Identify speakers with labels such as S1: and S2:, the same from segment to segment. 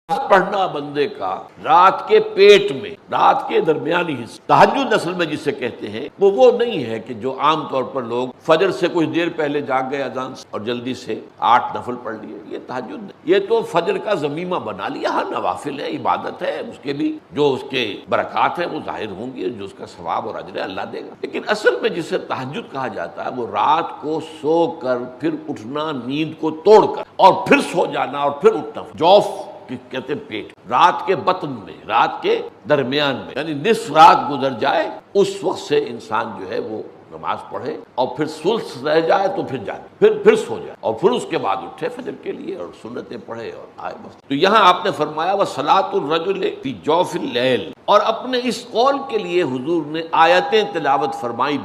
S1: پڑھنا بندے کا رات کے پیٹ میں، رات کے درمیانی حصے، تہجد اصل میں جسے کہتے ہیں وہ نہیں ہے کہ جو عام طور پر لوگ فجر سے کچھ دیر پہلے جاگ گئے اذان سے اور جلدی سے 8 نفل پڑھ لیے، یہ تہجد نہیں، یہ تو فجر کا ضمیمہ بنا لیا۔ ہاں نوافل ہے، عبادت ہے، اس کے بھی جو اس کے برکات ہیں وہ ظاہر ہوں گی، جو اس کا ثواب اور اجر ہے اللہ دے گا، لیکن اصل میں جسے تہجد کہا جاتا ہے وہ رات کو سو کر پھر اٹھنا، نیند کو توڑ کر اور پھر سو جانا اور پھر اٹھنا، جوف کہتے ہیں پیٹ، رات کے بطن میں، رات کے درمیان میں، یعنی نصف رات گزر جائے اس وقت سے انسان جو ہے وہ نماز پڑھے اور پھر ثلث رہ جائے تو پھر جائے، پھر سو جائے اور پھر اس کے بعد اٹھے فجر کے لیے اور سنتیں پڑھے اور آئے بس۔ تو یہاں آپ نے فرمایا وَصَلَاةُ الرَّجُلِ فِي جَوْفِ اللَّيْلِ، اور اپنے اس قول کے لیے حضور نے آیتیں تلاوت فرمائی،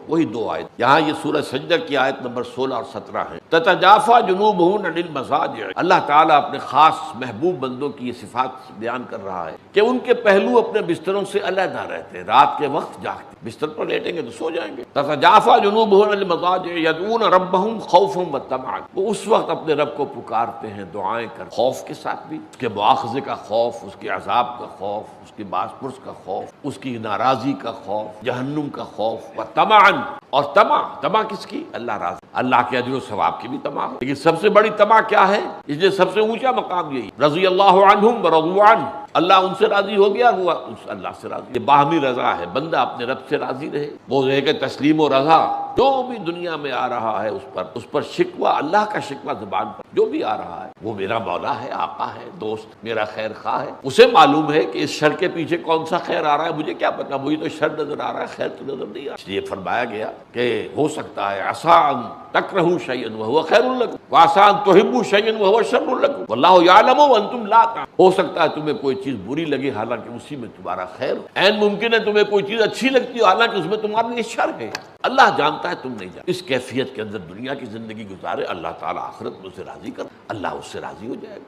S1: وہی دو آیت، یہاں یہ سورہ سجدہ کی آیت نمبر 16 اور 17 ہے۔ تتجافى جنوبهم عن المضاجع، اللہ تعالیٰ اپنے خاص محبوب بندوں کی یہ صفات بیان کر رہا ہے کہ ان کے پہلو اپنے بستروں سے علیحدہ رہتے ہیں، رات کے وقت جاگتے، بستر پر لیٹیں گے تو سو جائیں گے۔ تتجافى جنوبهم عن المضاجع يدعون ربهم خوفا وطمعا، وہ اس وقت اپنے رب کو پکارتے ہیں دعائیں کر، خوف کے ساتھ بھی، اس کے مواخذے کا خوف، اس کے عذاب کا خوف، اس کی باس پرس کا خوف، اس کی ناراضی کا خوف، جہنم کا خوف، وطمعا، اور طمع کس کی؟ اللہ راضی، اللہ کے اجر و ثواب کی بھی طمع ہے، لیکن سب سے بڑی طمع کیا ہے؟ اس لیے سب سے اونچا مقام یہی، رضی اللہ عنہم ورضوا عنہ، اللہ ان سے راضی ہو گیا، وہ اللہ سے راضی، یہ باہمی رضا ہے، بندہ اپنے رب سے راضی رہے، وہ ہے کہ تسلیم و رضا، جو بھی دنیا میں آ رہا ہے اس پر شکوہ، اللہ کا شکوہ زبان پر جو بھی آ رہا ہے وہ میرا مولا ہے، آقا ہے، دوست، میرا خیر خواہ ہے، اسے معلوم ہے کہ اس شر کے پیچھے کون سا خیر آ رہا ہے، مجھے کیا پتا، مجھے تو شر نظر آ رہا ہے، خیر تو نظر نہیں آ رہا، اس لیے فرمایا گیا کہ ہو سکتا ہے عسیٰ ان تکرہوا شیئا وہو خیر لکم وعسیٰ ان تحبوا شیئا وہو شر لکم واللہ یعلم وانتم لا تعلمون، ہو سکتا ہے تمہیں کوئی چیز بری لگے حالانکہ اسی میں تمہارا خیر ہو، عین ممکن ہے تمہیں کوئی چیز اچھی لگتی ہو حالانکہ اس میں تمہارے لیے شر ہے، اللہ جانتا ہے تم نہیں جانتے۔ اس کیفیت کے اندر دنیا کی زندگی گزارے، اللہ تعالیٰ آخرت میں اسے راضی کر، اللہ اس سے راضی ہو جائے گا۔